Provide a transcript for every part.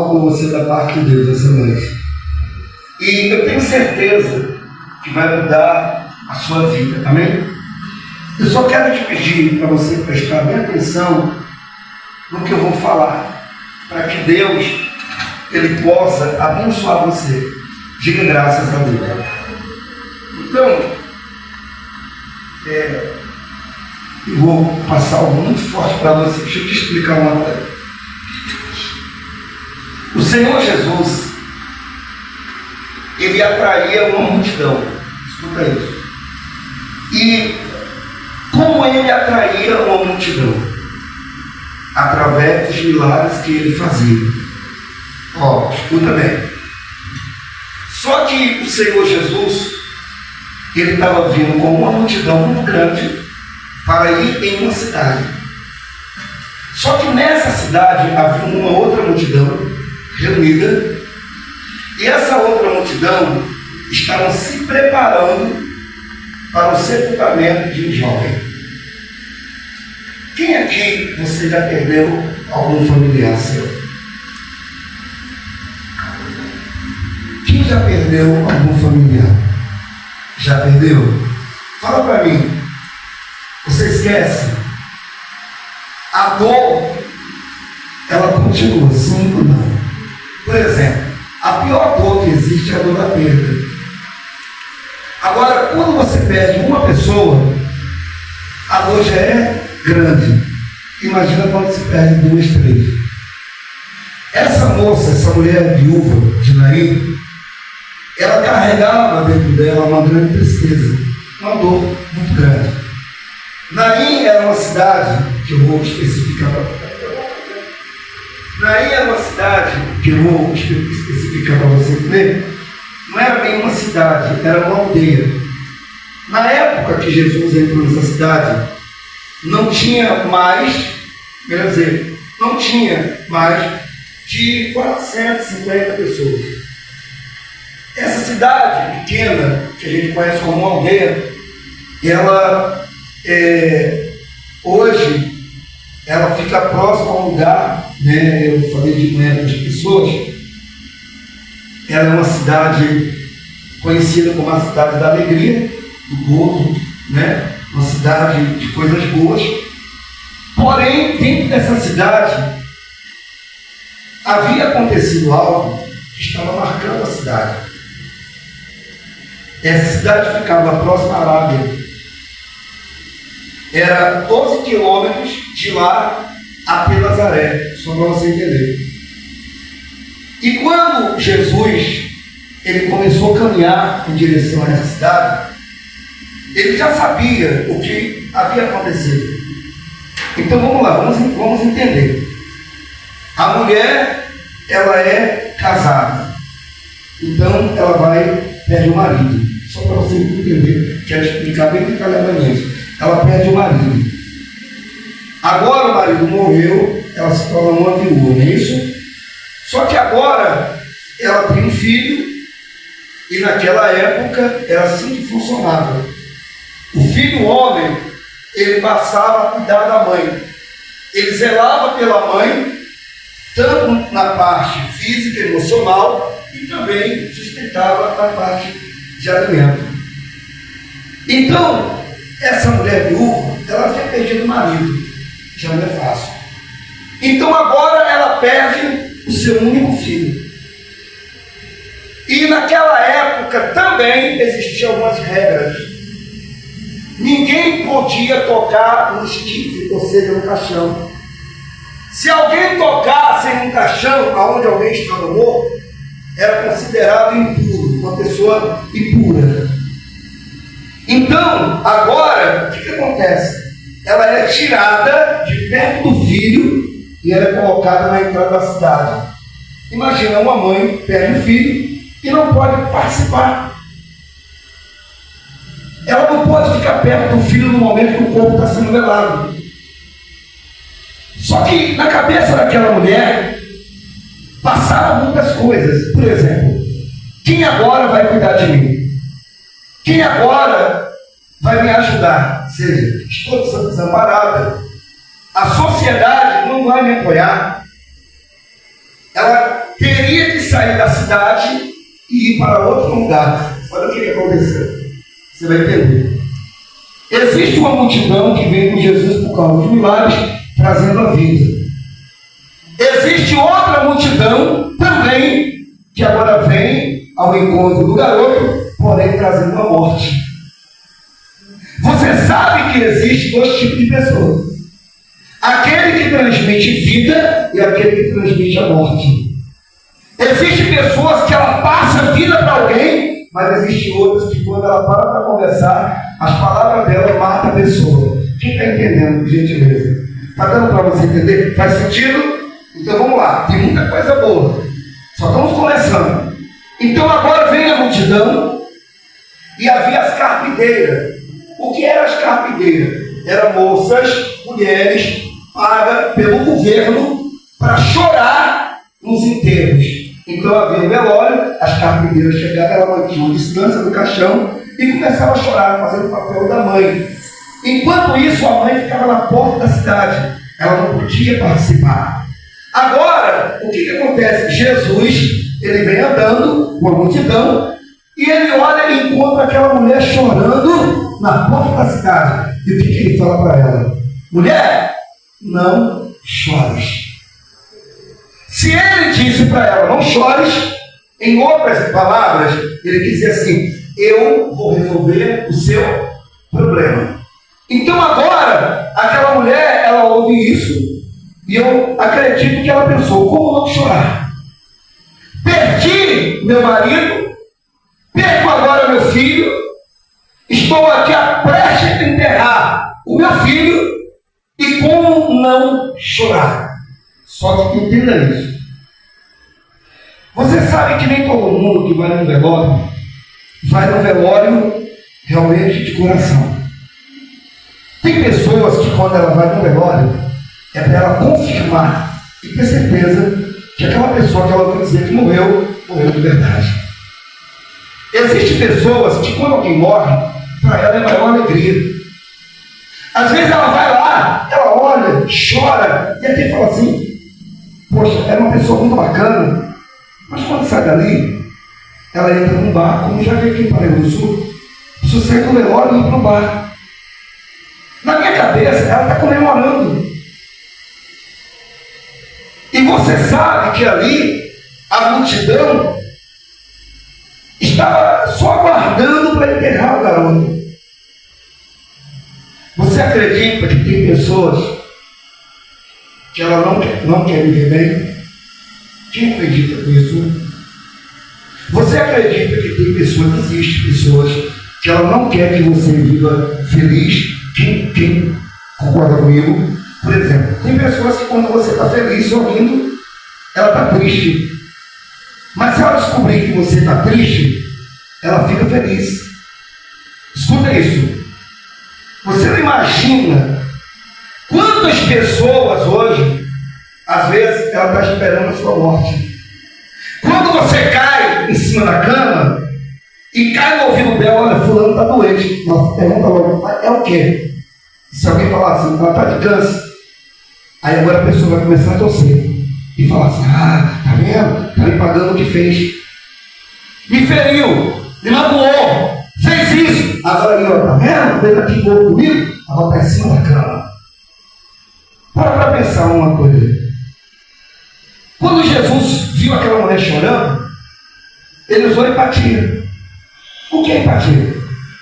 algo com você da parte de Deus essa noite. E eu tenho certeza que vai mudar a sua vida, amém? Eu só quero te pedir para você prestar bem atenção no que eu vou falar, para que Deus, Ele possa abençoar você. Diga graças a Deus. Então, eu vou passar algo muito forte para você. Deixa eu te explicar uma coisa. O Senhor Jesus, Ele atraía uma multidão. Escuta isso. E como Ele atraía uma multidão? Através dos milagres que Ele fazia. Ó, escuta bem. Só que o Senhor Jesus, Ele estava vindo com uma multidão muito grande para ir em uma cidade. Só que nessa cidade havia uma outra multidão reunida, e essa outra multidão estava se preparando para o sepultamento de um jovem. Quem aqui você já perdeu algum familiar seu? Quem já perdeu algum familiar? Já perdeu? Fala para mim. Você esquece? A dor, ela continua, sim ou não? Por exemplo, a pior dor que existe é a dor da perda. Agora, quando você perde uma pessoa, a dor já é grande. Imagina quando se perde 2, 3. Essa moça, essa mulher viúva de Naim, ela carregava dentro dela uma grande tristeza, uma dor muito grande. Naim era uma cidade, que eu vou especificar para você. Naim era uma cidade, que eu vou especificar para você ver. Não era bem uma cidade, era uma aldeia. Na época que Jesus entrou nessa cidade, não tinha mais, quer dizer, não tinha mais de 450 pessoas. Essa cidade pequena, que a gente conhece como uma aldeia, ela hoje ela fica próxima a um lugar, né? Eu falei de manhã para as pessoas. Ela é uma cidade conhecida como a cidade da alegria, do gozo, né? Uma cidade de coisas boas. Porém, dentro dessa cidade havia acontecido algo que estava marcando a cidade. Essa cidade ficava próxima à Arábia. Era 12 quilômetros de lá até Nazaré, só para você entender. E quando Jesus ele começou a caminhar em direção a essa cidade, ele já sabia o que havia acontecido. Então vamos lá, vamos entender. A mulher, ela é casada. Então ela perde o marido. Só para você entender, quero explicar bem detalhadamente. Ela perde o marido. Agora o marido morreu, ela se torna uma viúva, não é isso? Só que agora ela tem um filho, e naquela época era assim que funcionava. O filho homem, ele passava a cuidar da mãe. Ele zelava pela mãe, tanto na parte física e emocional, e também sustentava na parte de alimento. Então, essa mulher viúva, ela tinha perdido o marido. Já não é fácil. Então agora ela perde o seu único filho. E naquela época também existiam algumas regras. Ninguém podia tocar no esquife, ou seja, no caixão. Se alguém tocasse em um caixão onde alguém estava morto, era considerado impuro, uma pessoa impura. Então, agora, o que acontece? Ela é tirada de perto do filho e ela é colocada na entrada da cidade. Imagina uma mãe perde o filho e não pode participar. Ela não pode ficar perto do filho no momento que o corpo está sendo velado. Só que na cabeça daquela mulher passaram muitas coisas. Por exemplo, quem agora vai cuidar de mim? Quem agora vai me ajudar? Ou seja, estou desamparada. A sociedade não vai me apoiar. Ela sair da cidade e ir para outro lugar. Olha o que aconteceu. Você vai entender. Existe uma multidão que vem com Jesus por causa dos milagres, trazendo a vida. Existe outra multidão também, que agora vem ao encontro do garoto, porém trazendo a morte. Você sabe que existe dois tipos de pessoas. Aquele que transmite vida e aquele que transmite a morte. Existem pessoas que ela passa a vida para alguém, mas existem outras que quando ela para conversar, as palavras dela matam a pessoa. Quem está entendendo, por gentileza? Está dando para você entender? Faz sentido? Então vamos lá, tem muita coisa boa. Só estamos começando. Então agora vem a multidão e havia as carpideiras. O que eram as carpideiras? Eram moças, mulheres, pagas pelo governo para chorar nos enterros. Então havia um velório, as carpideiras chegavam, ela mantinha uma distância do caixão e começava a chorar, fazendo o papel da mãe. Enquanto isso, a mãe ficava na porta da cidade. Ela não podia participar. Agora, o que acontece? Jesus, ele vem andando com a multidão e ele olha e encontra aquela mulher chorando na porta da cidade. E o que ele fala para ela? Mulher, não chores. Se ele disse para ela, não chores, em outras palavras, ele dizia assim, eu vou resolver o seu problema. Então agora, aquela mulher, ela ouve isso, e eu acredito que ela pensou, como não chorar? Perdi meu marido, perco agora meu filho, estou aqui a prestes a enterrar o meu filho, e como não chorar? Só que entenda isso. Você sabe que nem todo mundo que vai no velório realmente de coração. Tem pessoas que quando ela vai no velório, é para ela confirmar e ter certeza que aquela pessoa que ela vai dizer que morreu de verdade. Existem pessoas que quando alguém morre, para ela é maior alegria. Às vezes ela vai lá, ela olha, chora, e até fala assim, poxa, era uma pessoa muito bacana, mas quando sai dali, ela entra num bar, como já veio aqui em Paraíba do Sul, precisa sair do velório e ir para o bar. Na minha cabeça, ela está comemorando. E você sabe que ali, a multidão estava só aguardando para enterrar o garoto. Você acredita que tem pessoas que ela não quer viver bem? Quem acredita nisso? Você acredita que tem pessoas, existem pessoas que ela não quer que você viva feliz? Quem concorda comigo? Por exemplo, tem pessoas que quando você está feliz, sorrindo, ela está triste. Mas se ela descobrir que você está triste, ela fica feliz. Escuta isso. Você não imagina quantas pessoas hoje, às vezes, ela está esperando a sua morte. Quando você cai em cima da cama e cai no ouvido dela, olha, fulano está doente. Nossa, pergunta logo, é o quê? Se alguém falar assim, ela está de câncer, aí agora a pessoa vai começar a torcer e falar assim, tá vendo? Está me pagando o que fez. Me feriu, me magoou, fez isso. Agora aí, ó, tá vendo? Veio aqui comigo, ela está em cima da cama. Para pensar uma coisa. Quando Jesus viu aquela mulher chorando, ele usou empatia. O que é empatia?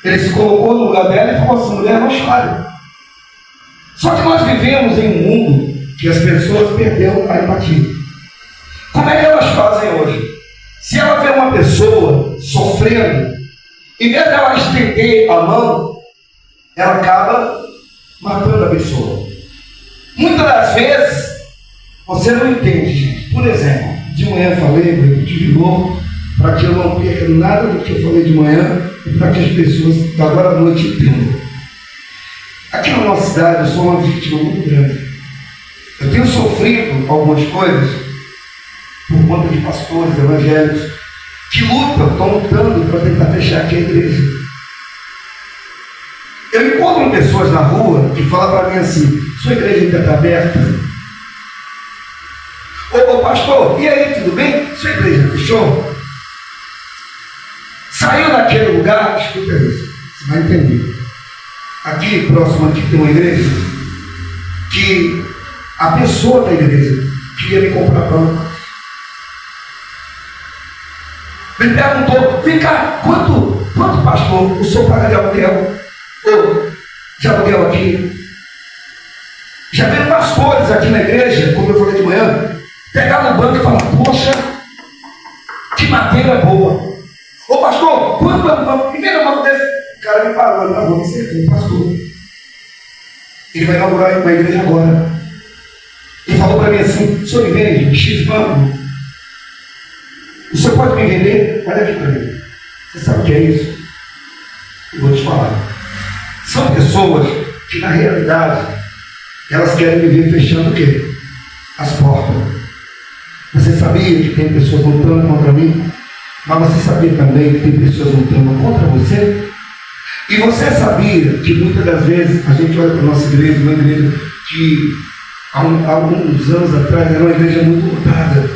Ele se colocou no lugar dela e falou assim, mulher, não chore. Só que nós vivemos em um mundo que as pessoas perderam a empatia. Como é que elas fazem hoje? Se ela vê uma pessoa sofrendo, em vez de ela estender a mão, ela acaba matando a pessoa. Muitas das vezes, você não entende, gente. Por exemplo, de manhã eu falei, vou repetir de novo, para que eu não perca nada do que eu falei de manhã e para que as pessoas da agora à noite entendam. Aqui na nossa cidade eu sou uma vítima muito grande. Eu tenho sofrido algumas coisas por conta de pastores evangélicos que estão lutando para tentar fechar aqui a igreja. Eu encontro pessoas na rua que falam para mim assim, sua igreja ainda está aberta? Ô pastor, e aí, tudo bem? Sua igreja fechou? Saiu daquele lugar, escuta isso, você vai entender. Aqui próximo aqui tem uma igreja que a pessoa da igreja queria me comprar pão. Me perguntou, vem cá, quanto pastor o senhor paga de aluguel? Ou de aluguel aqui? Já veio pastores aqui na igreja, como eu falei de manhã, pegar no banco e falar, poxa, que madeira boa. Ô pastor, quanto é um banco? E vem no banco desse. O cara me parou na rua, me cercou, pastor. Ele vai inaugurar uma igreja agora. Ele falou para mim assim, o senhor me vende X banco? O senhor pode me vender? Olha aqui para mim. Você sabe o que é isso? Eu vou te falar. São pessoas que na realidade elas querem me ver fechando o quê? As portas. Você sabia que tem pessoas lutando contra mim? Mas você sabia também que tem pessoas lutando contra você? E você sabia que muitas das vezes a gente olha para a nossa igreja, uma igreja que há alguns anos atrás era uma igreja muito lotada.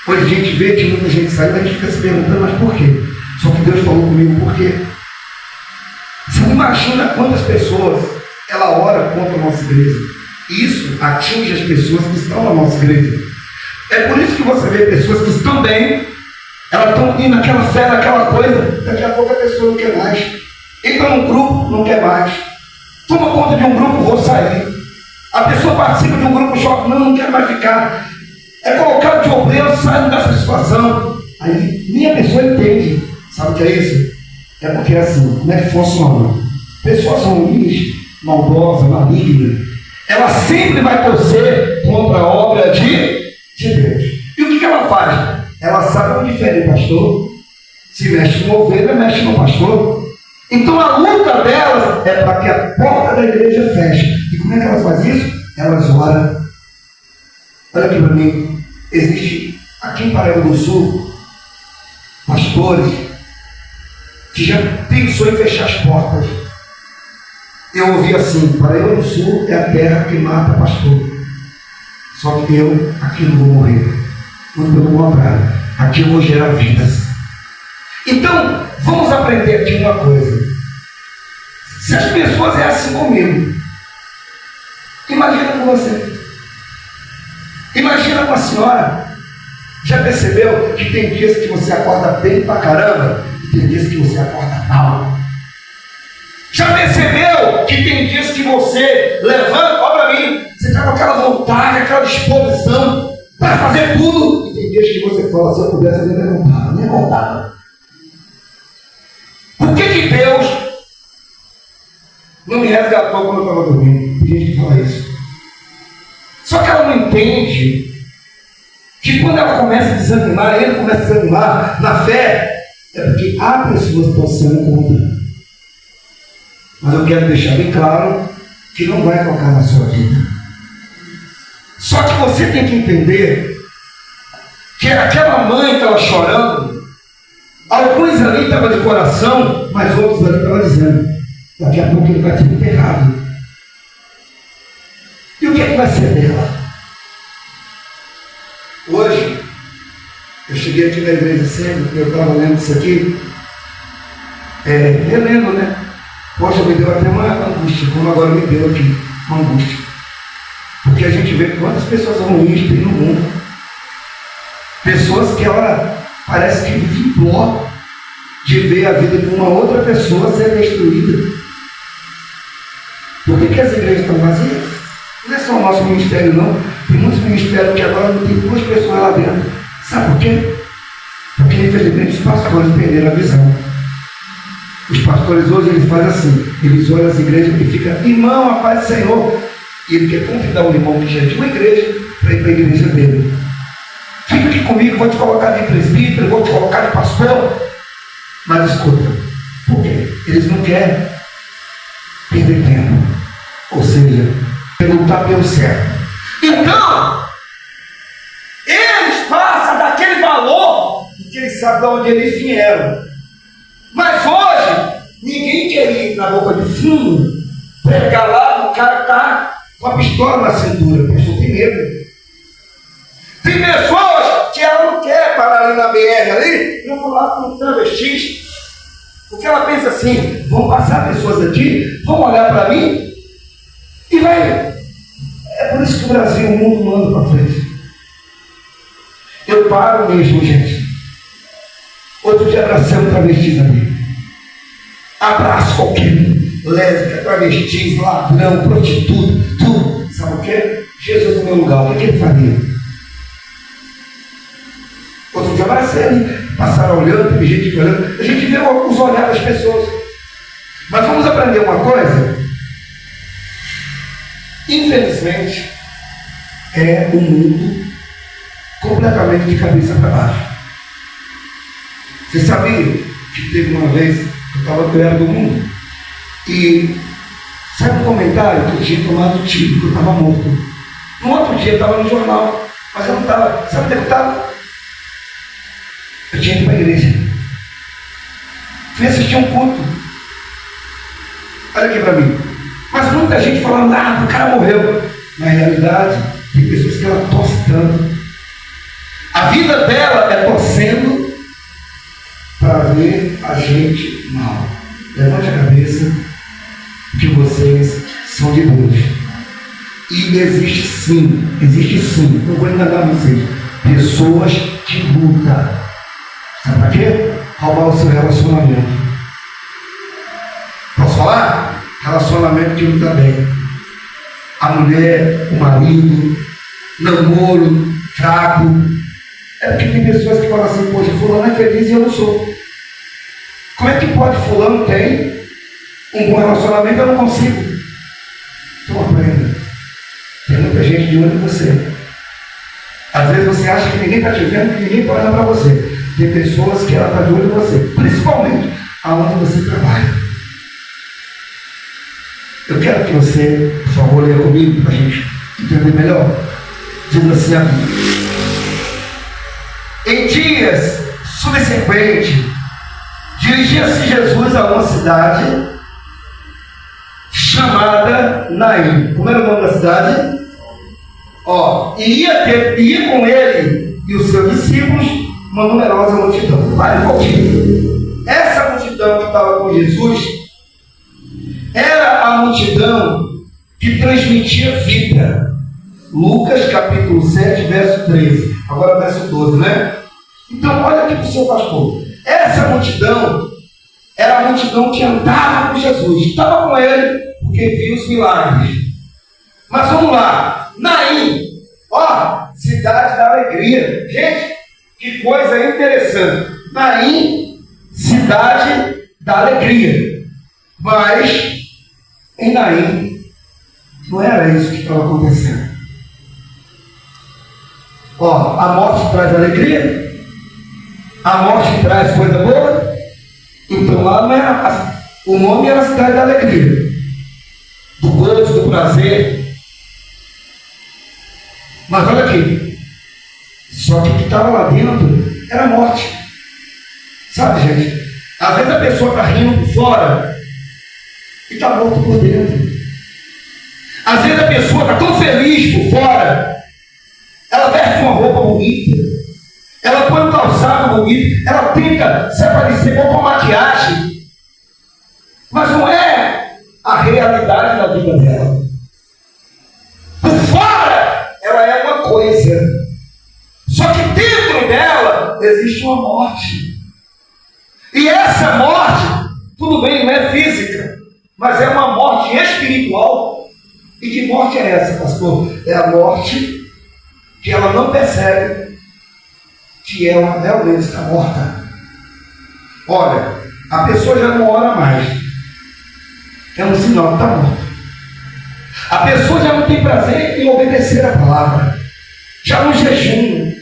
Hoje a gente vê que muita gente saiu, a gente fica se perguntando, mas por quê? Só que Deus falou comigo, por quê? Você não imagina quantas pessoas ela ora contra a nossa igreja. E isso atinge as pessoas que estão na nossa igreja. É por isso que você vê pessoas que estão bem, elas estão indo naquela fé, naquela coisa, daqui a pouco a pessoa não quer mais. Entra num grupo, não quer mais. Toma conta de um grupo, vou sair. A pessoa participa de um grupo, choca, não quer mais ficar. É colocado de obreiro, sai dessa situação. Aí nem a pessoa entende. Sabe o que é isso? É porque é assim, como é que funciona? Pessoas ruins, maldosas, malignas, ela sempre vai torcer contra a obra de Deus. E o que ela faz? Ela sabe onde difere o pastor. Se mexe no ovelha, mexe no pastor. Então a luta delas é para que a porta da igreja feche. E como é que elas fazem isso? Elas oram. Olha aqui para mim. Existe aqui em Paraíba do Sul pastores que já pensou em fechar as portas. Eu ouvi assim, Paraíba do Sul é a terra que mata pastor. Só que eu aqui não vou morrer. Muito pelo contrário, aqui eu vou gerar vidas. Então, vamos aprender aqui uma coisa. Se as pessoas é assim comigo, imagina com você. Imagina com a senhora. Já percebeu que tem dias que você acorda bem pra caramba e tem dias que você acorda mal? Já percebeu que tem dias que você levanta, olha para mim, você está com aquela vontade, aquela disposição para fazer tudo, e tem dias que você fala, se eu pudesse, eu nem levantava. Por que Deus não me resgatou quando eu estava dormindo? Tem gente que fala isso. Só que ela não entende que quando ela começa a desanimar, ele começa a desanimar na fé, é porque há pessoas torcendo contra. Mas eu quero deixar bem claro que não vai tocar na sua vida. Só que você tem que entender que aquela mãe estava chorando, alguns ali estavam de coração, mas outros ali estavam dizendo, daqui a pouco ele vai ser enterrado. E o que é que vai ser dela? Hoje, eu cheguei aqui na igreja cedo, eu estava lendo isso aqui, relendo, né? Poxa, me deu até uma angústia, como agora me deu aqui, uma angústia. Porque a gente vê quantas pessoas ruins tem no mundo. Pessoas que ela parece que vive em dó de ver a vida de uma outra pessoa ser destruída. Por que as igrejas estão vazias? Não é só o nosso ministério, não. Tem muitos ministérios que agora não tem 2 pessoas lá dentro. Sabe por quê? Porque infelizmente os pastores perderam a visão. Os pastores hoje eles fazem assim, eles olham as igrejas e ficam, irmão, a paz do Senhor. E ele quer convidar o irmão que já é de uma igreja para ir para a igreja dele. Fica aqui comigo, vou te colocar de presbítero, vou te colocar de pastor. Mas escuta, por quê? Eles não querem perder tempo. Ou seja, lutar pelo certo. Então, eles passam daquele valor porque eles sabem de onde eles vieram. Mas hoje, ninguém quer ir na boca de fundo, pregar lá, o cara está com a pistola na cintura, a pessoa tem medo. Tem Tem pessoas que ela não quer parar ali na BR ali, não falar com travestis, porque ela pensa assim, vão passar pessoas aqui, vão olhar para mim e vai. É por isso que o Brasil, o mundo não anda para frente. Eu paro mesmo, gente. Outro dia abracei um travesti ali. Abraço qualquer um. Lésbica, travestis, ladrão, prostituta, tudo. Sabe o quê? Jesus no meu lugar, o que ele faria? Outro dia abracei ali. Passaram olhando, teve gente olhando. A gente vê os olhares das pessoas. Mas vamos aprender uma coisa? Infelizmente, é um mundo completamente de cabeça para baixo. Você sabia que teve uma vez que eu estava perto do mundo e sabe um comentário que eu tinha tomado tiro, que eu estava morto. No outro dia eu estava no jornal, mas eu não estava. Sabe onde eu estava? Eu tinha ido para a igreja. Fui assistir um culto. Olha aqui para mim. Mas muita gente falando, o cara morreu. Na realidade, tem pessoas que ela torce tanto. A vida dela é torcendo para ver a gente mal. Levante a cabeça, que vocês são de Deus. E existe sim, não vou enganar vocês, pessoas que lutam. Sabe para quê? Roubar o seu relacionamento. Posso falar? Relacionamento que não está bem. A mulher, o marido, namoro, fraco. É porque tem pessoas que falam assim, poxa, fulano é feliz e eu não sou. Como é que pode fulano tem um bom relacionamento e eu não consigo? Então aprenda. Tem muita gente de olho em você. Às vezes você acha que ninguém está te vendo, que ninguém está olhando para você. Tem pessoas que ela está de olho em você, principalmente aonde você trabalha. Eu quero que você, por favor, leia comigo para a gente entender melhor. Diz assim a Bíblia. Em dias subsequentes, dirigia-se Jesus a uma cidade chamada Naim. Como era o nome da cidade? Ia com ele e os seus discípulos uma numerosa multidão. Vale um pouquinho. Essa multidão que estava com Jesus era a multidão que transmitia vida. Lucas capítulo 7, verso 13. Agora verso 12, né? Então olha aqui para o seu pastor. Essa multidão era a multidão que andava com Jesus. Estava com ele porque viu os milagres. Mas vamos lá. Naim. Cidade da alegria. Gente, que coisa interessante. Naim, cidade da alegria. Mas em Naim não era isso que estava acontecendo. A morte traz alegria, a morte traz coisa boa. Então lá não era, o nome era a cidade da alegria, do gozo, do prazer. Mas olha aqui, só que o que estava lá dentro era morte. Sabe, gente? Às vezes a pessoa está rindo por fora e está morto por dentro. Às vezes a pessoa está tão feliz por fora, ela veste uma roupa bonita, ela põe um calçado bonito, ela tenta se aparecer com maquiagem, mas não é a realidade da vida dela. Por fora, ela é uma coisa, só que dentro dela existe uma morte. E essa morte, tudo bem, não é física, mas é uma morte espiritual. E que morte é essa, pastor? É a morte que ela não percebe que ela realmente está morta. Olha, a pessoa já não ora mais. É um sinal que está morta. A pessoa já não tem prazer em obedecer a palavra. Já não jejum.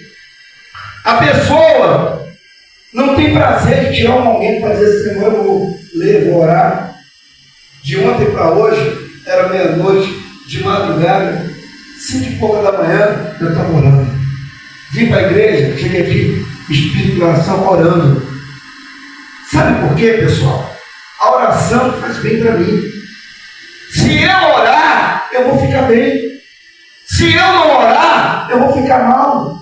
A pessoa não tem prazer de tirar alguém para dizer assim, eu vou ler, vou orar. De ontem para hoje, era meia-noite, de madrugada, 5 e pouca da manhã, eu estava orando. Vim para a igreja, cheguei aqui, espírito de oração, orando. Sabe por quê, pessoal? A oração faz bem para mim. Se eu orar, eu vou ficar bem. Se eu não orar, eu vou ficar mal.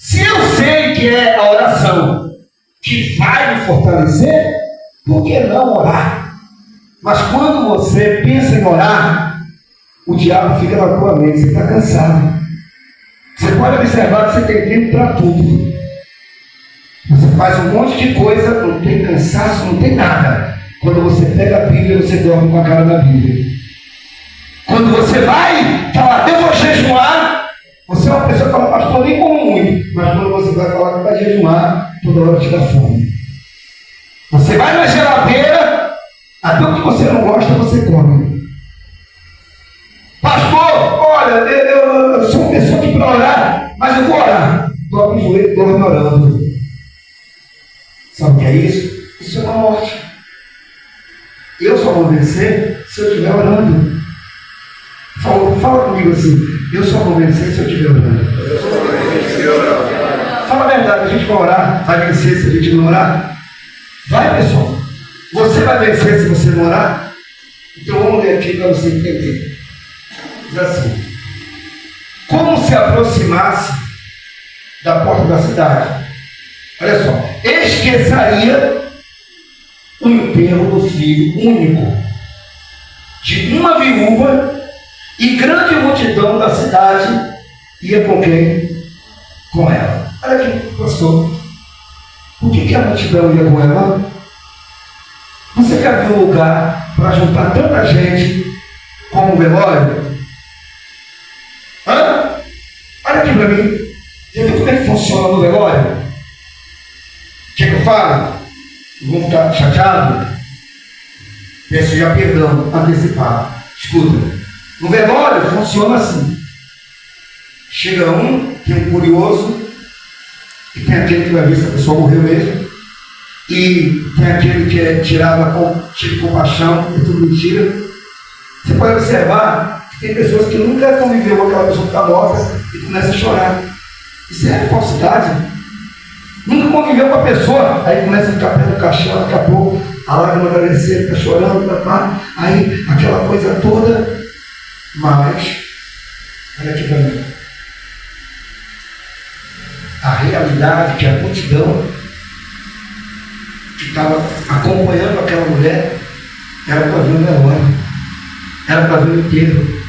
Se eu sei que é a oração que vai me fortalecer, por que não orar? Mas quando você pensa em orar, o diabo fica na tua mente, você está cansado. Você pode observar que você tem tempo para tudo. Você faz um monte de coisa, não tem cansaço, não tem nada. Quando você pega a Bíblia, você dorme com a cara na Bíblia. Quando você vai falar, eu vou jejuar, você é uma pessoa que fala, pastor, nem como muito. Mas quando você vai falar que vai jejuar, toda hora te dá fome. Você vai na geladeira, até o que você não gosta, você come. Pastor, olha, eu sou uma pessoa que para orar, mas eu vou orar. Dorme o joelho, dorme orando. Sabe o que é isso? Isso é uma morte. Eu só vou vencer se eu estiver orando. Fala comigo assim, eu só vou vencer se eu estiver orando. Fala a verdade, a gente vai orar, vai vencer se a gente não orar? Vai, pessoal. Você vai vencer se você não orar? Então vamos ler aqui para você entender. Diz assim: como se aproximasse da porta da cidade. Olha só, esqueceria o enterro do filho único de uma viúva, e grande multidão da cidade ia com quem? Com ela. Olha aqui, pastor. Por que a multidão ia com ela? Você já viu um lugar para juntar tanta gente como um velório? Hã? Olha aqui para mim. Você viu como é que funciona no velório? Quer que eu fale? Vão ficar chateados? Peço já perdão antecipado. Escuta. No velório funciona assim. Chega um, tem um curioso, e tem aquele que vai ver se a pessoa morreu mesmo, e tem aquele que é tirado de compaixão, é tudo mentira. Você pode observar que tem pessoas que nunca conviveu com aquela pessoa que está morta e começa a chorar. Isso é falsidade. Nunca conviveu com a pessoa, aí começa a ficar perto do caixão, daqui a pouco a lágrima vai descer, está chorando, aí aquela coisa toda. Mas, olha aqui para mim, a realidade que a multidão que estava acompanhando aquela mulher era para ver o velório, era para ver o enterro.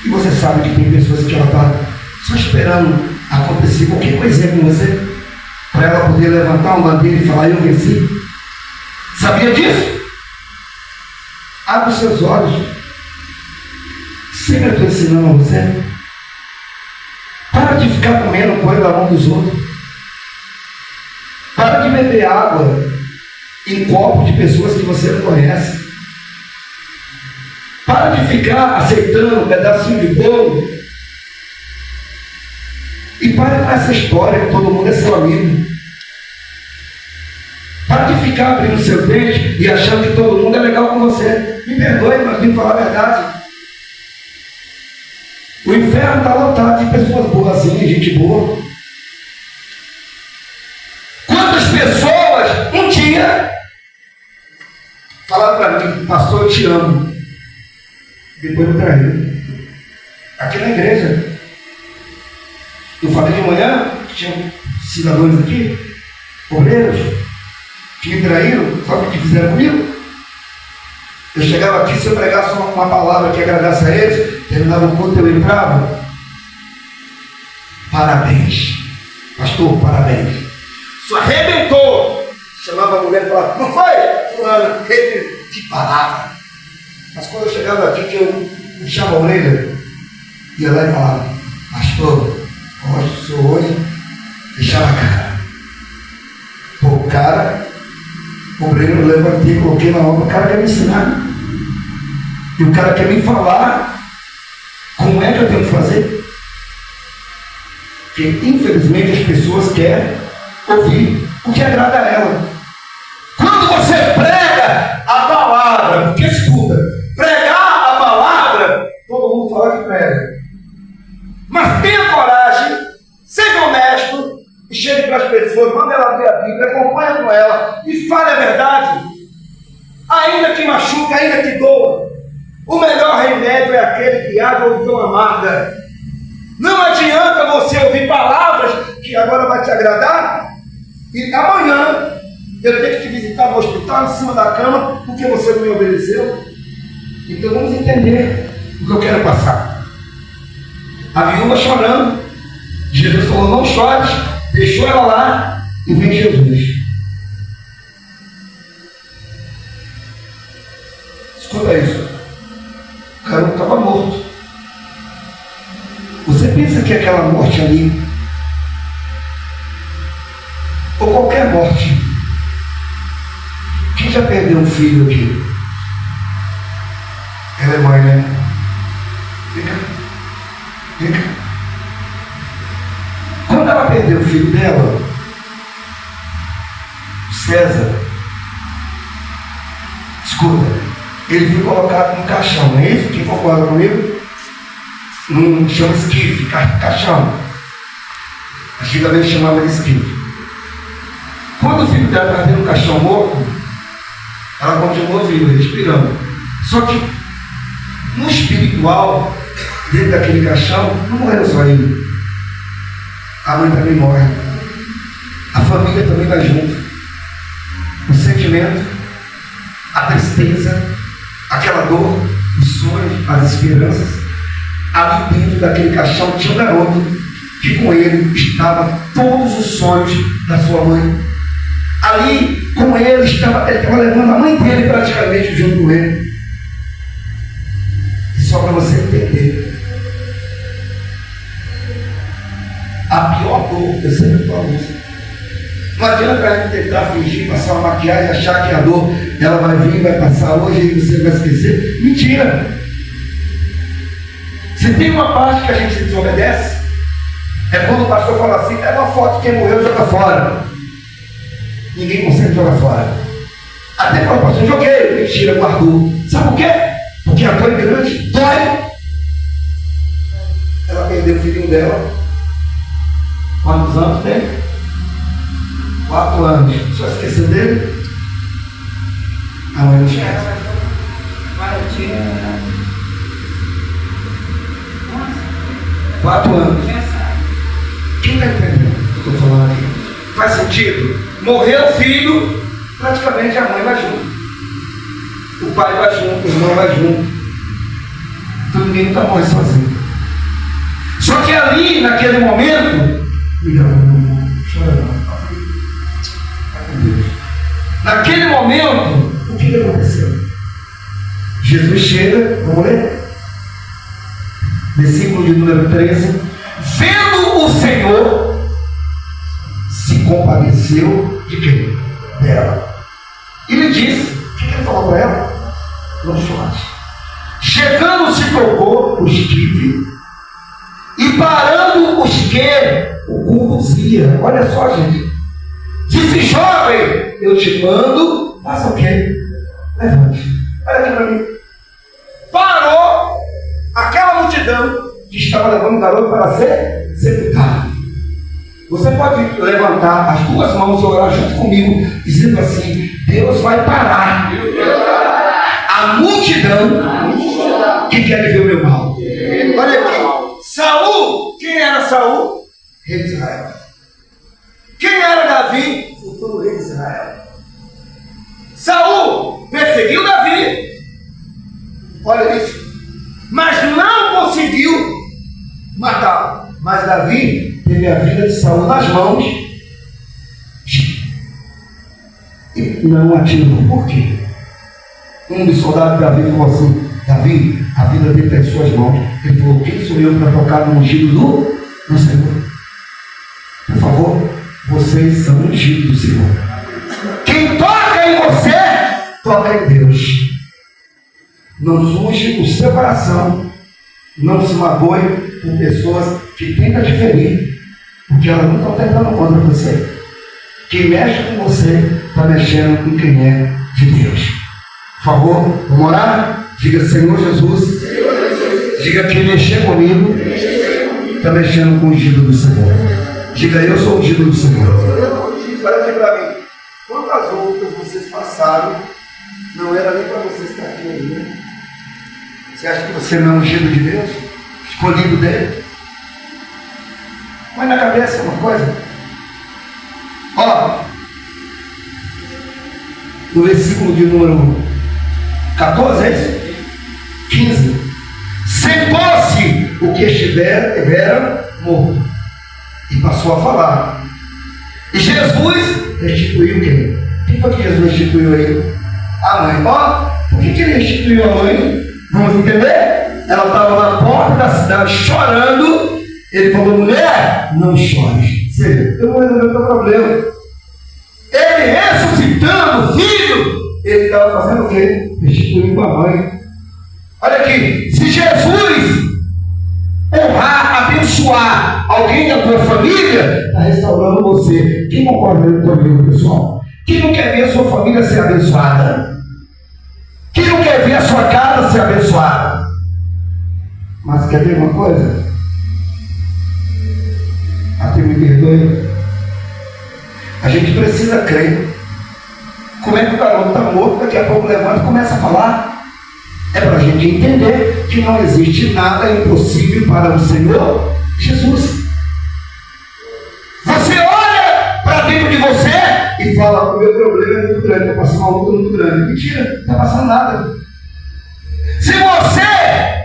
E você sabe que tem pessoas que ela está só esperando acontecer qualquer coisinha com você, para ela poder levantar uma bandeira e falar, eu venci. Sabia disso? Abre os seus olhos. Sempre estou ensinando a você. Para de ficar comendo coisa da mão dos outros. Para de beber água em copo de pessoas que você não conhece. Para de ficar aceitando um pedacinho de bolo. E para com essa história que todo mundo é seu amigo. Para de ficar abrindo seu dente e achando que todo mundo é legal com você. Me perdoe, mas tenho que falar a verdade. O inferno está lotado de pessoas boazinhas, gente boa. Quantas pessoas um dia falaram para mim, pastor, eu te amo. Depois me traiu. Aqui na igreja. Eu falei de manhã, que tinha cidadãos aqui, obreiros, que me traíram, sabe o que fizeram comigo? Eu chegava aqui, se eu pregasse uma palavra que agradasse a eles, terminava o culto, eu entrava. Parabéns, pastor, parabéns. Isso arrebentou. Chamava a mulher e falava, não foi? Fulano, que palavra. Mas quando eu chegava aqui, que eu puxava a orelha, ia lá e falava, pastor, hoje o senhor hoje fechava a cara. Pô, o cara, o obreiro, eu levantei, coloquei na obra, o cara quer me ensinar. E o cara quer me falar como é que eu tenho que fazer. Porque, infelizmente, as pessoas querem ouvir o que agrada a ela. Quando você prega a palavra, porque escuta, pregar a palavra, todo mundo fala que prega. Mas tenha coragem, seja honesto, e chegue para as pessoas, manda ela abrir a Bíblia, acompanha com ela e fale a verdade. Ainda que machuque, ainda que doa. O melhor remédio é aquele que água ou tão amarga. Não adianta você ouvir palavras que agora vai te agradar e amanhã eu tenho que te visitar no hospital em cima da cama porque você não me obedeceu. Então vamos entender o que eu quero passar. A viúva chorando, Jesus falou: não chores, deixou ela lá e vem Jesus. Escuta isso. O garoto estava morto. Você pensa que aquela morte ali, ou qualquer morte, quem já perdeu um filho aqui? Ela é mãe, né? Fica. Quando ela perdeu o filho dela, César, escuta, ele foi colocado num caixão, não é isso? Quem concorda comigo? Não chama esquife, caixão. Antigamente chamava de esquife. Quando o filho dela estava dentro do caixão morto, ela continuou viva, respirando. Só que no espiritual, dentro daquele caixão, não morreu só ele. A mãe também morre. A família também vai junto. O sentimento, a tristeza, aquela dor, os sonhos, as esperanças. Ali dentro daquele caixão tinha um garoto que com ele estavam todos os sonhos da sua mãe. Ali com ele estava levando a mãe dele praticamente junto com ele. Só para você entender, a pior dor, eu sempre falo isso, não adianta a gente tentar fingir, passar uma maquiagem, achar que a dor ela vai vir, vai passar hoje e você vai esquecer. Mentira! Se tem uma parte que a gente desobedece, é quando o pastor fala assim: é uma foto, quem morreu joga fora. Ninguém consegue jogar fora. Até quando o pastor joguei, mentira, guardou. Sabe por quê? Porque a dor é grande, dói. Ela perdeu o filhinho dela. Quantos anos tem? 4 anos. Só esqueceu dele? A mãe não esquece. 4 anos. Quem está entendendo o que eu estou falando aqui? Faz sentido? Morreu o filho, praticamente a mãe vai junto. O pai vai junto, o irmão vai junto. Então ninguém está morrendo sozinho. Só que ali, naquele momento, não chora não. Naquele momento, o que aconteceu? Jesus chega, vamos ler? Versículo de número 13. Vendo o Senhor, se compadeceu de quem? Dela. E lhe disse: o que ele falou para ela? Não chore. Chegando, se tocou o esquife e parando os que o conduzia. Olha só, gente. Disse: jovem, eu te mando, faça o quê? Levante. Olha aqui para mim. Parou aquela multidão que estava levando o garoto para ser sepultado. Você pode levantar as duas mãos e orar junto comigo, dizendo assim: Deus vai parar a multidão que quer ver o meu mal. Olha aqui, Saul, quem era Saul? Rei de Israel. Quem era Davi? Futuro rei de Israel. Saul perseguiu Davi. Olha isso. Mas não conseguiu matá-lo. Mas Davi teve a vida de Saul nas mãos e não atirou. Por quê? Um dos soldados de Davi falou assim: Davi, a vida dele está em suas mãos. Ele falou: quem sou eu para tocar no ungido do Senhor? Por favor, vocês são ungidos do Senhor. Quem toca em você, toca em Deus. Não surge o seu coração. Não se magoe por pessoas que tentam te ferir, porque elas não estão tentando contra você. Quem mexe com você está mexendo com quem é de Deus. Por favor, vamos orar? Diga: Senhor Jesus. Diga: quem mexer comigo está mexendo com o ungido do Senhor. Diga: eu sou o ungido do Senhor. Olha aqui para mim. Quantas outras vocês passaram, não era nem para vocês estar aqui ainda. Você acha que você não é ungido de Deus? Escolhido dele? Põe na cabeça uma coisa. Ó, no versículo de número 14, é isso? 15. Sentou-se o que estivera morto e passou a falar. E Jesus restituiu quem? Quem foi que Jesus restituiu aí? A mãe. Ó, por que ele restituiu a mãe? Vamos entender? Ela estava na porta da cidade chorando. Ele falou: mulher, não chores. Seja, eu vou resolver o teu problema. Ele ressuscitando o filho, ele estava fazendo o quê? Restituindo a mãe. Olha aqui, se Jesus honrar, abençoar alguém da tua família, está restaurando você. Quem concorda comigo, pessoal? Quem não quer ver a sua família ser abençoada? Quem não quer ver a sua casa ser abençoada? Mas quer ver uma coisa? Até me perdoe. A gente precisa crer. Como é que o garoto está morto, daqui a pouco levanta e começa a falar? É para a gente entender que não existe nada impossível para o Senhor Jesus. Você olha para dentro de você e fala: o meu problema é muito grande, estou passando uma luta muito grande. Mentira, não está passando nada. Se você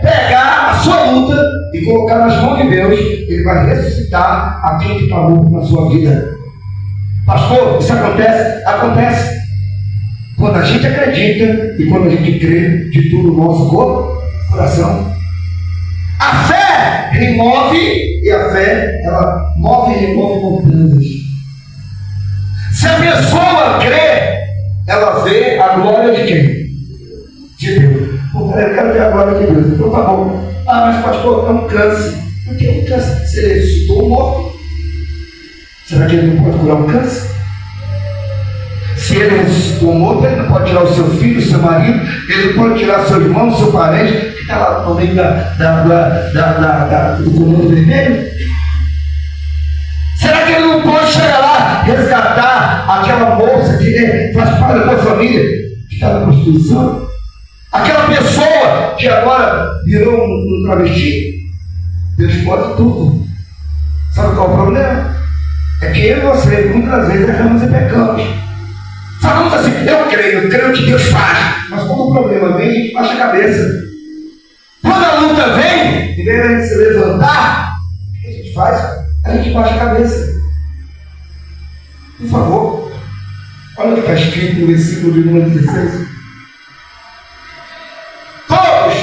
pegar a sua luta e colocar nas mãos de Deus, Ele vai ressuscitar aquele que está morto na sua vida. Pastor, isso acontece? Acontece. Quando a gente acredita e quando a gente crê de todo o nosso coração. A fé remove, e a fé, ela move e remove montanhas. Se a pessoa crê, ela vê a glória de quem? De Deus. Pô, eu quero ver a glória de Deus. Então tá bom. Ah, mas pastor, é um câncer. Por que um câncer? Se ele ressuscitou um morto, será que ele não pode curar um câncer? Se ele ressuscitou um morto, ele não pode tirar o seu filho, o seu marido, ele não pode tirar seu irmão, o seu parente, que está lá no meio do comando vermelho. Será que ele não pode chegar lá, resgatar aquela moça que faz parte da tua família, que está na prostituição? Aquela pessoa que agora virou um travesti? Deus pode tudo. Sabe qual é o problema? É que eu e você, muitas vezes, erramos e pecamos. Falamos assim: eu creio que Deus faz. Mas quando o problema vem, a gente baixa a cabeça. Quando a luta vem, em vez de a gente se levantar, o que a gente faz? A gente baixa a cabeça. Por favor, olha o que está escrito no versículo de número 16. Todos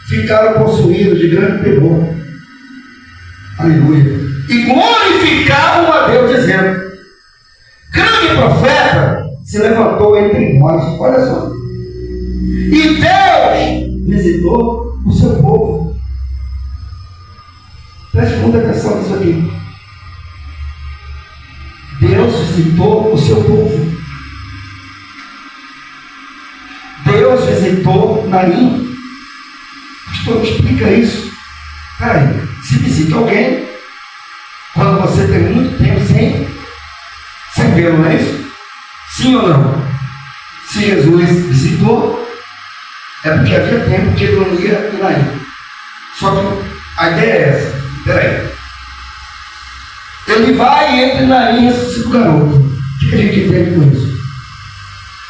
ficaram possuídos de grande temor. Aleluia. E glorificavam a Deus, dizendo: grande profeta se levantou entre nós. Olha só. E Deus visitou o seu povo. Preste muita atenção nisso aqui. Deus visitou o seu povo. Deus visitou Naim. Pastor, me explica isso. Peraí, se visita alguém quando você tem muito tempo sem vê-lo, não é isso? Sim ou não? Se Jesus visitou, é porque havia tempo que ele não ia em Naim. Só que a ideia é essa. Peraí. Ele vai e entra em Naim e ressuscita o garoto. O que a gente entende com isso?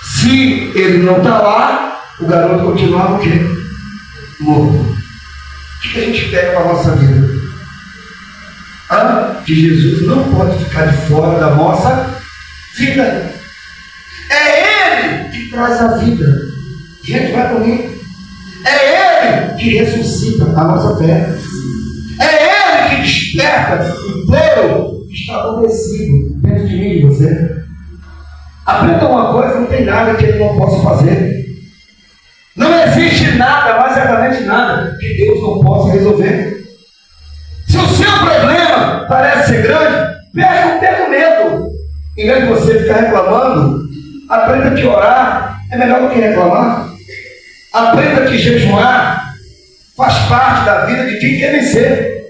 Se ele não está lá, o garoto continuava o quê? Morto. O que a gente pega para a nossa vida? Que Jesus não pode ficar de fora da nossa vida. É Ele que traz a vida. Gente, vai comigo. É Ele que ressuscita a nossa fé. É Ele que desperta o povo que está adormecido dentro de mim e de você. Aprenda uma coisa: não tem nada que Ele não possa fazer. Não existe nada, mais exatamente nada, que Deus não possa resolver. Se o seu problema parece ser grande, perca o medo. Em vez de você ficar reclamando, aprenda que orar é melhor do que reclamar. Aprenda que jejuar faz parte da vida de quem quer vencer.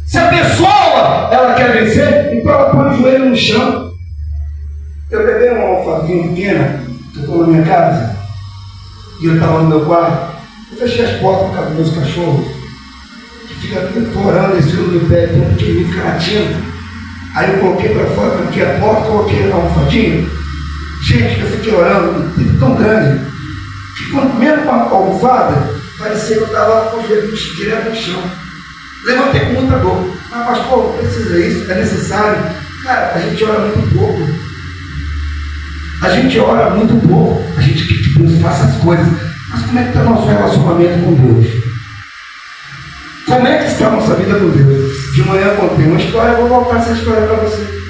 Se a pessoa ela quer vencer, então ela põe o joelho no chão. Eu peguei uma almofadinha pequena, que eu estou na minha casa, e eu estava no meu quarto. Eu fechei as portas por causa dos meus cachorros, que fica tudo orando em cima do meu pé, porque ele fica latindo. Aí eu coloquei para fora, tranquei a porta, coloquei a almofadinha. Gente, eu fiquei orando, um tempo tão grande, que quando mesmo com a almofada, parecia que eu estava com os dedos direto no chão. Levantei com muita dor. Mas, pastor, não precisa isso, é necessário. Cara, a gente ora muito pouco. A gente ora muito pouco. A gente quer que Deus faça as coisas. Mas como é que está o nosso relacionamento com Deus? Como é que está a nossa vida com Deus? De manhã eu contei uma história, eu vou voltar essa história para você.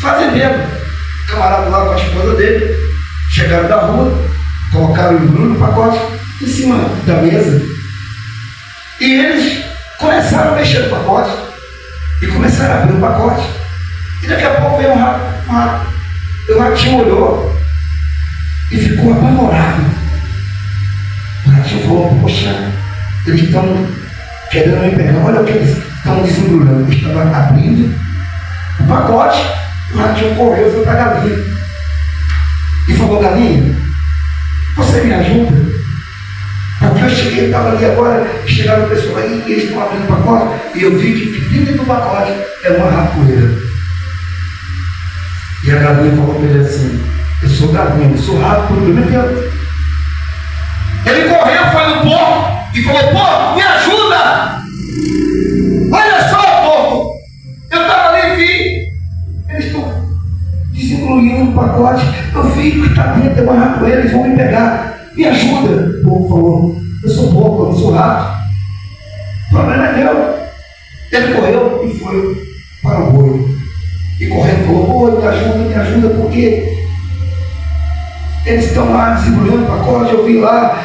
Fazendeiro, camarada lá com a esposa dele, chegaram da rua, colocaram o embrulho no pacote em cima da mesa. E eles começaram a mexer no pacote. E começaram a abrir o pacote. E daqui a pouco veio um rato. O ratinho olhou e ficou apavorado. O ratinho falou, poxa, eles estão querendo me pegar. Olha o que eles estão desembrulhando. Eles estavam abrindo o pacote. O ratinho correu e foi para a galinha. E falou, galinha, você me ajuda? Porque eu cheguei, estava ali agora, chegaram pessoas aí, e eles estão abrindo o pacote, e eu vi que dentro do pacote é uma ratoeira. E a galinha falou para ele assim, eu sou galinha, eu sou rato por primeiro tempo. Ele correu, foi no porco, e falou, porco, me ajuda! Olha só, porco! Eu estava ali e vi, eles estão desembrulhando o pacote, eu vi que está dentro, é uma ratoeira, eles vão me pegar. Me ajuda! O povo falou, eu sou porco, eu não sou rato. O problema é meu. Ele correu e foi para o boi. E correndo falou, boi, me ajuda, porque eles estão lá desembrulhando o pacote, eu vi lá.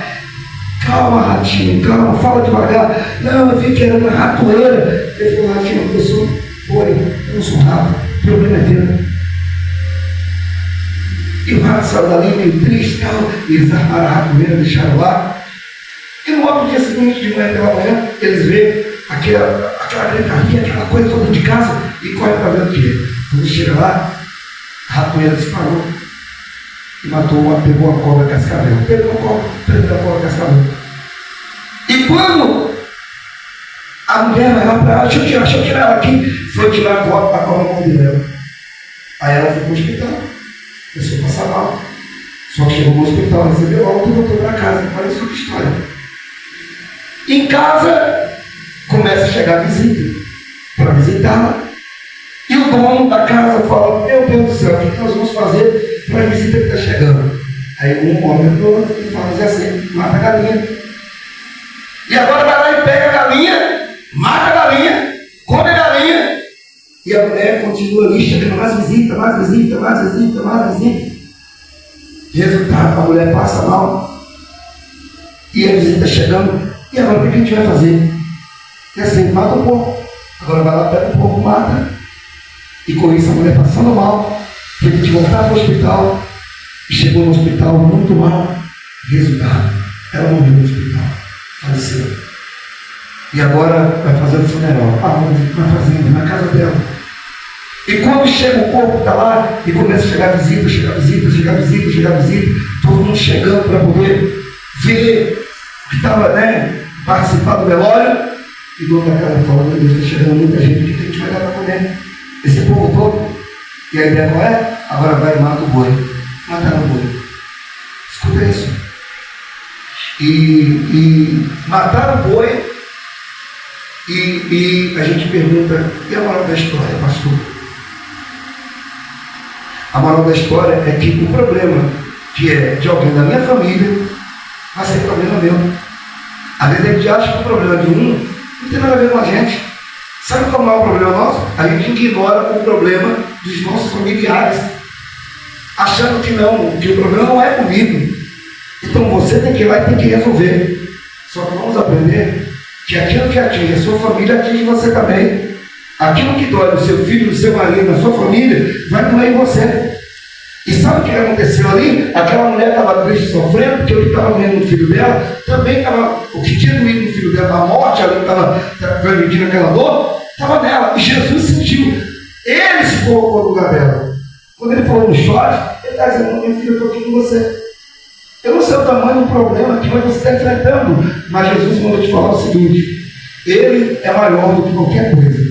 Calma, ratinho, calma, fala devagar. Não, eu vi que era uma ratoeira. Ele falou, ratinho, eu sou boi, eu não sou rato. O problema é dele. E o rato saiu dali meio triste, e eles armaram a ratoeira, deixaram lá. E no outro dia seguinte, de manhã pela manhã, eles veem aquela gritaria, aquela coisa toda de casa, e correm para ver o que. Quando chega lá, a ratoeira disparou e pegou a cobra cascavel. Pegou a cobra, prendeu a cobra cascavel. E quando a mulher vai lá para ela, deixa eu tirar ela aqui, foi tirar a cobra com dela. Aí ela foi para o hospital. Começou a passar mal. Só que chegou no hospital, recebeu alta e voltou para casa. Olha só que história. Em casa, começa a chegar visita para visitá-la. E o dono da casa fala, meu Deus do céu, o que nós vamos fazer para a visita que está chegando? Aí um homem dono e fala assim, mata a galinha. E agora vai lá e pega a galinha, mata a galinha, come a galinha. E a mulher continua ali, chegando mais visita, mais visita, mais visita, mais visita. Resultado, a mulher passa mal. E a visita chegando. E agora o que a gente vai fazer? É assim, mata o porco. Agora vai lá, pega o porco, mata. E com isso a mulher passando mal. Teve que voltar para o hospital. E chegou no hospital muito mal. Resultado, ela morreu no hospital. Faleceu. E agora vai fazer o funeral. Aonde? Na fazenda, na casa dela. E quando chega o corpo, está lá, e começa a chegar visita, todo mundo chegando para poder ver que estava, participar do velório. E o dono da casa falou, meu Deus, está chegando muita gente, o que a gente vai dar para comer? Esse povo todo. E a ideia qual é? Agora vai e mata o boi. Mataram o boi. Escuta isso. E mataram o boi. E a gente pergunta, e a moral da história, pastor? A moral da história é que o problema que é de alguém da minha família vai ser problema meu. Às vezes a gente acha que o problema de um não tem nada a ver com a gente. Sabe qual é o problema nosso? A gente ignora o problema dos nossos familiares, achando que o problema não é comigo. Então você tem que ir lá e tem que resolver. Só que vamos aprender que aquilo que atinge a sua família atinge você também. Aquilo que dói no seu filho, no seu marido, na sua família, vai doer em você. E sabe o que aconteceu ali? Aquela mulher estava triste, sofrendo, porque o que estava doendo no filho dela, também estava, o que tinha doído no filho dela, a morte, ela estava transmitindo aquela dor, estava nela. E Jesus sentiu. Ele se colocou no lugar dela. Quando ele falou no chore, ele está dizendo, meu filho, eu estou aqui com você. Eu não sei o tamanho do problema que você está enfrentando, mas Jesus mandou te falar o seguinte, ele é maior do que qualquer coisa.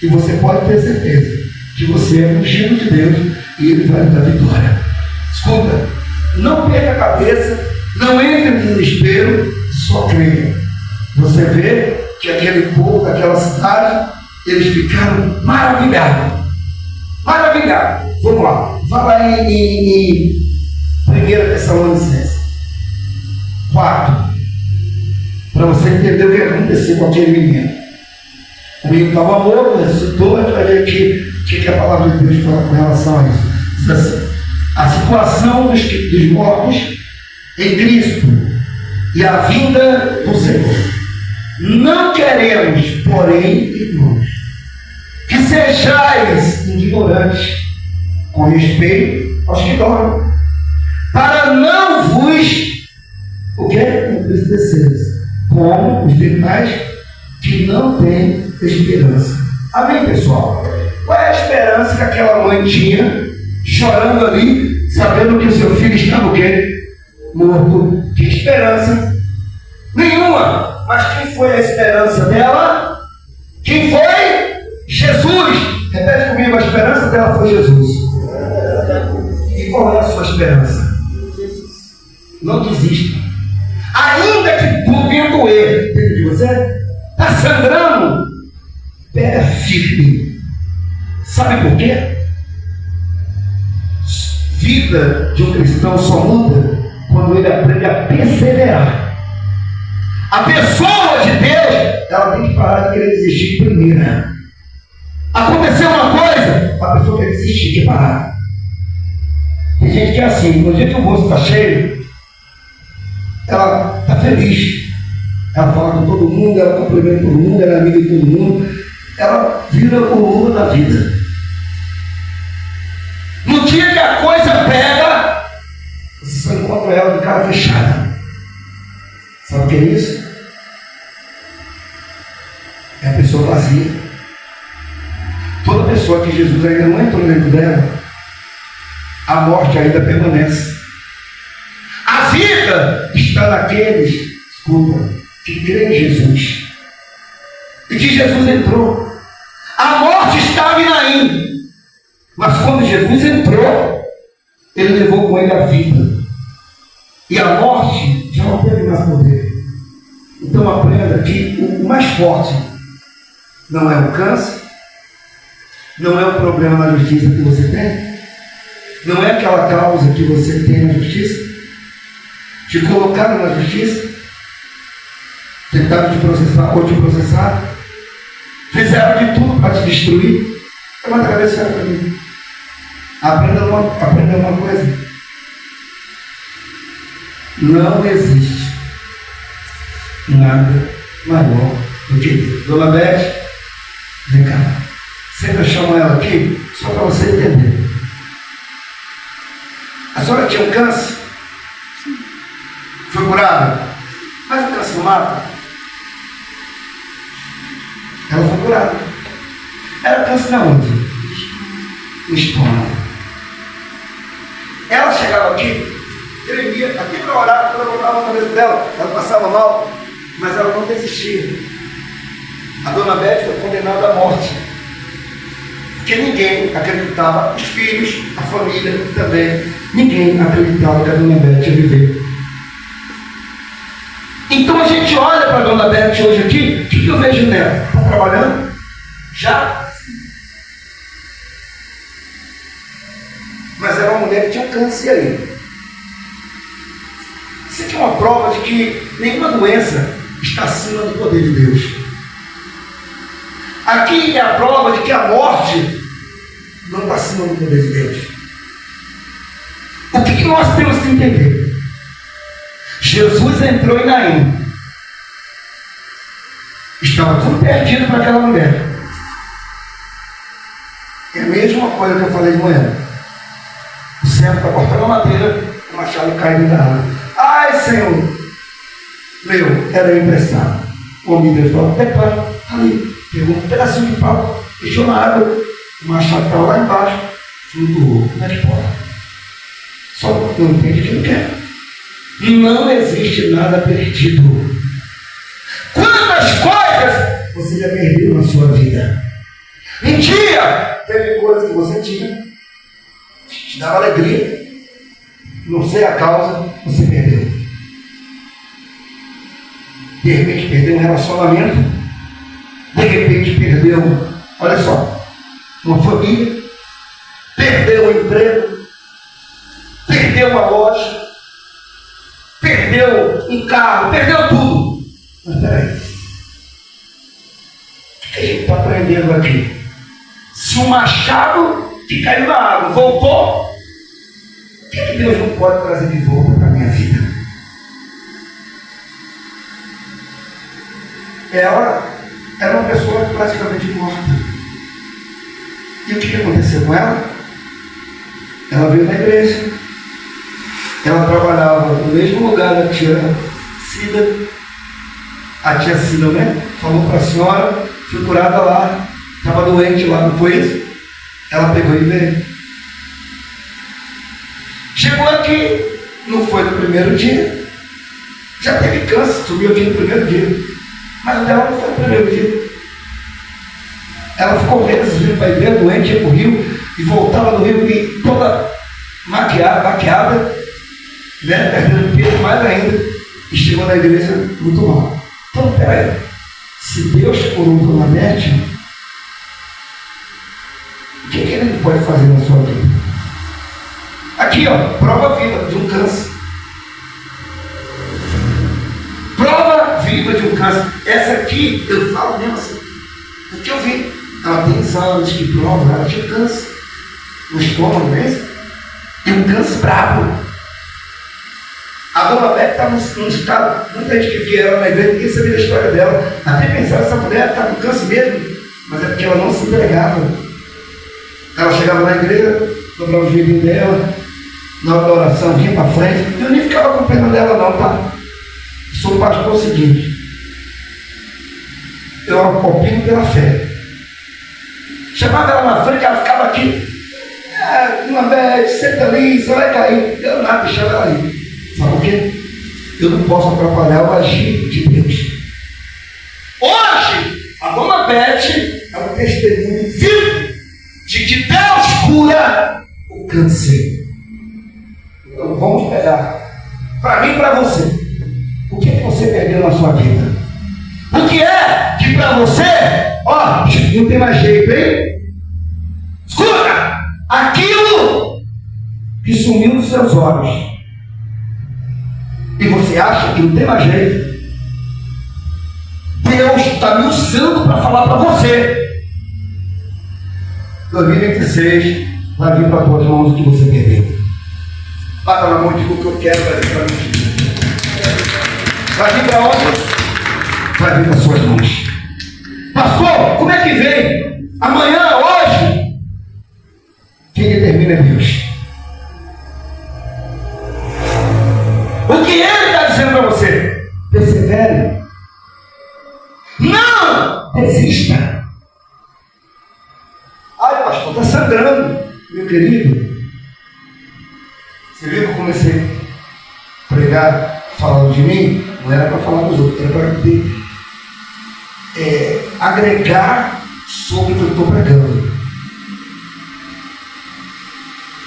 E você pode ter certeza que você é ungido de Deus e Ele vai lhe dar vitória. Escuta, não perca a cabeça, não entre em desespero, só creia. Você vê que aquele povo daquela cidade, eles ficaram maravilhados. Maravilhados. Vamos lá. Vai lá em 1 Tessalonicenses 4. Para você entender o que aconteceu com aquele menino. O menino estava morto, ressuscitou, a gente vai ver aqui o que a palavra de Deus fala com relação a isso. Diz assim: a situação dos mortos em Cristo e a vinda do Senhor. Não queremos, porém, irmãos, que sejais ignorantes com respeito aos que dormem, para não vos entristeceres, como os demais que não têm esperança. Amém, pessoal? Qual é a esperança que aquela mãe tinha, chorando ali, sabendo que o seu filho estava o quê? Morto? Que esperança? Nenhuma. Mas quem foi a esperança dela? Quem foi? Jesus. Repete comigo, a esperança dela foi Jesus. E qual é a sua esperança? Não desista. Ainda que tudo venha doer dentro de você, está sangrando, pega firme. Sabe por quê? Vida de um cristão só muda quando ele aprende a perseverar. A pessoa de Deus, ela tem que parar de querer desistir primeiro. Aconteceu uma coisa, a pessoa quer desistir, quer parar. Tem gente que é assim, no dia que o bolso está cheio, ela está feliz. Ela fala com todo mundo, ela cumprimenta todo mundo, ela é amiga de todo mundo. Ela vira o Lula da vida. No dia que a coisa pega, você só encontra ela de cara fechada. Sabe o que é isso? É a pessoa vazia. Toda pessoa que Jesus ainda não entrou dentro dela, a morte ainda permanece. A vida está naqueles, escuta, que creem em Jesus. E que Jesus entrou. A morte estava em Naim. Mas quando Jesus entrou, ele levou com ele a vida. E a morte já não teve mais poder. Então aprenda que o mais forte não é o câncer, não é o problema na justiça que você tem, não é aquela causa que você tem na justiça. Te colocaram na justiça, tentaram te processar ou te processar, fizeram de tudo para te destruir. É uma travesseira para mim. Aprenda uma coisa. Não existe nada maior do que Deus. Dona Beth, vem cá. Sempre eu chamo ela aqui só para você entender. A senhora tinha um câncer? Foi curada? Mas o câncer não mata? Ela foi curada. Era câncer na onde? No estômago. Ela chegava aqui, tremia, aqui para orar, quando eu botava na cabeça dela, ela passava mal, mas ela não desistia. A dona Beth foi condenada à morte, porque ninguém acreditava, os filhos, a família também, ninguém acreditava que a dona Beth ia viver. Então a gente olha para a dona Beth hoje aqui, o que eu vejo nela? Está trabalhando? Já? Mas era uma mulher que tinha um câncer aí. Isso aqui é uma prova de que nenhuma doença está acima do poder de Deus. Aqui é a prova de que a morte não está acima do poder de Deus. O que nós temos que entender? Jesus entrou em Naim. Estava tudo perdido para aquela mulher. É a mesma coisa que eu falei de manhã. O servo está cortando a madeira, o machado cai dentro da água. Ai, Senhor! Meu, era emprestado. O homem de Deus falou, está ali. Pegou um pedacinho de pau, deixou na água, o machado estava lá embaixo, flutuou. Como é que pode? Só não entende quem quer. Não existe nada perdido. Quantas coisas você já perdeu na sua vida? Um dia, teve coisa que você tinha, te dava alegria, não sei a causa, você perdeu. De repente perdeu um relacionamento, de repente perdeu, olha só, uma família, perdeu o emprego, perdeu uma loja, perdeu um carro, perdeu tudo. Mas peraí, o que a gente está aprendendo aqui? Se o machado que caiu na água voltou, o que Deus não pode trazer de volta para a minha vida? Ela era uma pessoa praticamente morta. E o que aconteceu com ela? Ela veio na igreja. Ela trabalhava no mesmo lugar da tia Cida. A tia Cida, né? Falou para a senhora, fui curada lá. Estava doente lá, não foi isso? Ela pegou e veio. Chegou aqui, não foi no primeiro dia. Já teve câncer, subiu aqui no primeiro dia. Mas o dela não foi no primeiro dia. Ela ficou meses vindo para a igreja, doente, ia para o rio, e voltava do rio e toda maquiada, né? Perdendo peso mais ainda, e chegou na igreja muito mal. Então, peraí, se Deus curou Dona Bete, o que Ele não pode fazer na sua vida? Aqui, ó, prova viva de um câncer. Prova viva de um câncer. Essa aqui, eu falo mesmo assim, o que eu vi. Ela tem exames que provam, ela tinha câncer no estômago mesmo, e um câncer brabo. A Dona Bete está num estado, muita gente que via ela na igreja, ninguém sabia da história dela, até pensava, essa mulher está com câncer mesmo, mas é porque ela não se entregava. Ela chegava na igreja, dobrava o joelhinho dela, na hora da oração, vinha para frente, eu nem ficava com pena dela não, tá? Sou um pastor o seguinte, eu opino pela fé. Chamava ela na frente, ela ficava aqui. Uma vez, senta ali, você vai cair. Eu nada, deixava ela ali. Sabe por quê? Eu não posso atrapalhar o agir de Deus. Hoje, a Dona Bete é um testemunho vivo de que Deus cura o câncer. Então vamos pegar, para mim e para você, o que você perdeu na sua vida? O que é que para você, ó, não tem mais jeito, hein? Escuta! Aquilo que sumiu dos seus olhos e você acha que não tem mais jeito, Deus está me usando para falar para você. 2026 vai vir para as tuas mãos o que você perdeu. Bata na mão e diga o que eu quero, vai vir para mim. Vai vir para onde? Vai vir para as suas mãos. Pastor, como é que vem? Amanhã, hoje? Quem determina é Deus. O que Ele está dizendo para você? Persevere. Não desista. Ai, pastor, está sangrando. Meu querido, você viu que eu comecei a pregar falando de mim? Não era para falar dos outros, era para agregar sobre o que eu estou pregando,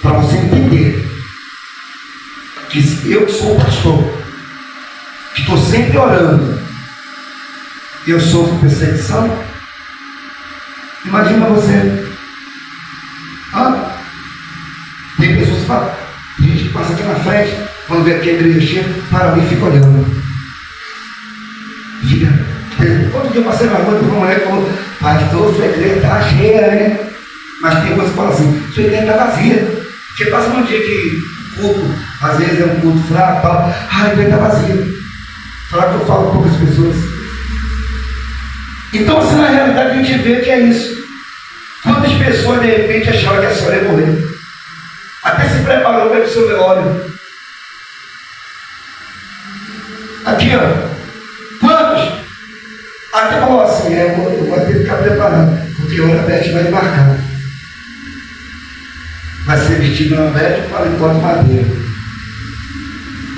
para você entender que eu sou o pastor, que estou sempre orando, eu sofro perseguição. Imagina você, tem pessoas que falam, gente que passa aqui na frente, quando vê aqui a igreja cheia, para ali e fica olhando. Outro dia eu passei na rua com uma mulher que falou, pastor, sua igreja está cheia, né? Mas tem coisa que fala assim, sua igreja está vazia. Porque passa um dia que o culto, às vezes é um culto fraco, tal, a igreja está vazia. Falar que eu falo com poucas pessoas. Então, assim, na realidade, a gente vê que é isso. Quantas pessoas, de repente, acharam que a senhora ia morrer? Até se preparou para o seu velório. Aqui, ó. Quantos? Até falou assim, eu vou ter que ficar preparado, porque a Bete vai embarcar. Vai ser vestido na Bete com paletó de madeira.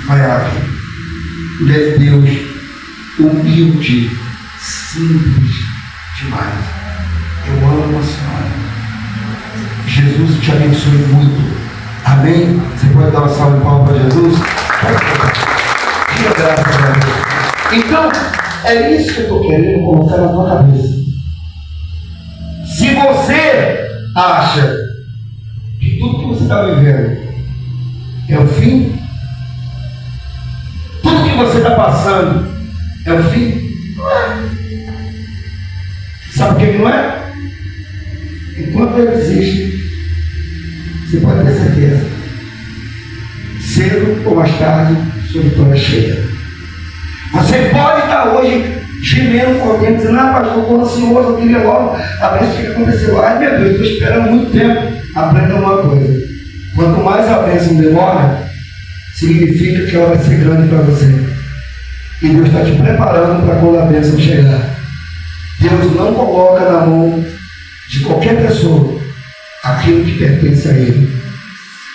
Vai, mulher de Deus, humilde, simples demais. Eu amo uma senhora. Jesus te abençoe muito. Amém? Você pode dar uma salva de palmas para Jesus? Que graças a Deus. Então, é isso que eu estou querendo colocar na tua cabeça. Se você acha que tudo que você está vivendo é o fim, tudo que você está passando é o fim, não é. Sabe por que não é? Enquanto ele existe, você pode ter certeza, cedo ou mais tarde, sua vitória chega. Você pode estar hoje gemendo por dentro, dizendo: ah, pastor, estou ansioso, eu queria logo a bênção que aconteceu. Ai, meu Deus, estou esperando muito tempo. Aprenda uma coisa: quanto mais a bênção demora, significa que ela vai ser grande para você. E Deus está te preparando para quando a bênção chegar. Deus não coloca na mão de qualquer pessoa aquilo que pertence a Ele.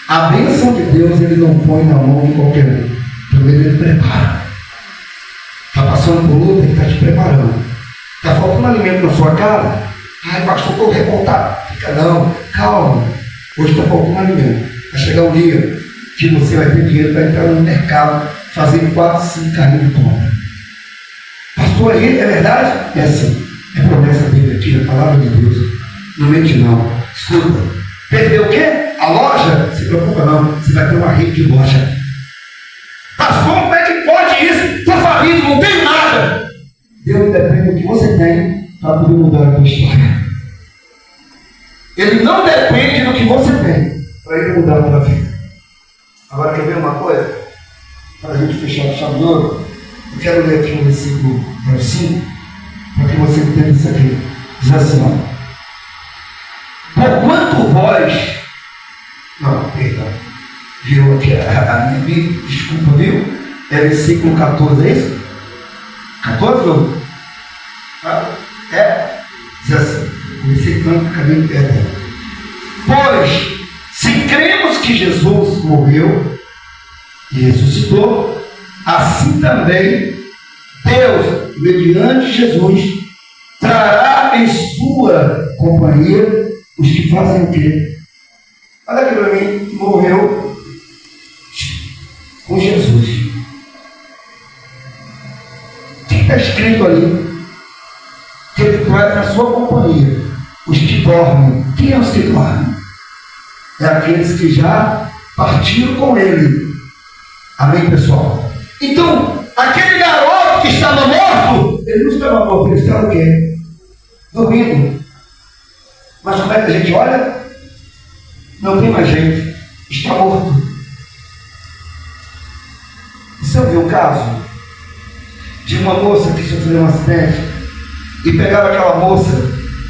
A bênção de Deus Ele não põe na mão de qualquer um. Primeiro Ele prepara. Está passando por luta, Ele está te preparando. Está faltando alimento na sua casa? Ai, pastor, estou revoltado. Fica não, calma. Hoje está faltando alimento. Vai chegar um dia que você vai ter dinheiro para entrar no mercado, fazer 4, 5 carrinhos de compra. Pastor, aí é verdade? É assim. É promessa dele aqui, a palavra de Deus. Não mente não. Escuta. Perdeu o quê? A loja? Se preocupa não. Você vai ter uma rede de loja. Mas como é que pode isso? Tua família não tem nada. Deus depende do que você tem para poder mudar a tua história. Ele não depende do que você tem para ele mudar a tua vida. Agora quer ver uma coisa? Para a gente fechar o chave de ouro, eu quero ler aqui um versículo 5, para que você entenda isso aqui. Diz assim, ó. Porquanto vós... Não, perdão. Viu aqui a minha Bíblia? Desculpa, viu? É versículo 14, é isso? 14, não? É? Diz assim. Comecei tanto que acabei de perder. Pois, se cremos que Jesus morreu e ressuscitou, assim também Deus, mediante Jesus, trará em sua companhia os que fazem o quê? Olha aqui para mim, morreu com Jesus. O que está escrito ali? Que ele traz na sua companhia os que dormem. Quem é os que dormem? É aqueles que já partiram com ele. Amém, pessoal? Então, aquele garoto que estava morto, ele não estava morto, ele estava o quê? Dormindo. Mas como é que a gente olha? Não tem mais jeito. Está morto. Você ouviu o caso de uma moça que sofreu um acidente e pegaram aquela moça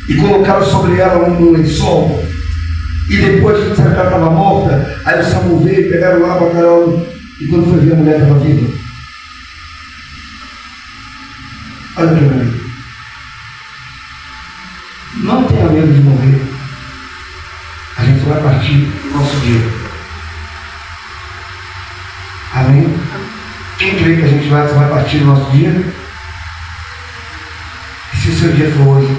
e colocaram sobre ela um lençol e depois que disseram que ela estava morta, aí o SAMU veio, pegaram lá, botaram ela e quando foi ver a mulher estava viva. Olha para mim. Não tenha medo de morrer. A gente vai partir do nosso dia. Amém? Quem crê que a gente vai partir do nosso dia? E se o seu dia for hoje?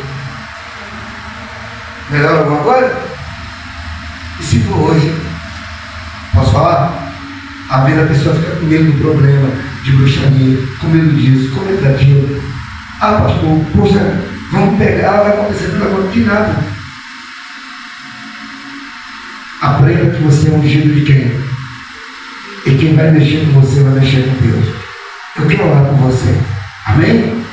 Melhor alguma coisa? E se for hoje? Posso falar? A vida da pessoa fica com medo do problema, de bruxaria, com medo disso, com medo daquilo. Ah, pastor, poxa, vamos pegar, vai acontecer pelo amor de nada. Aprenda que você é ungido de quem? E quem vai mexer com você vai mexer com Deus. Eu quero orar por você. Amém?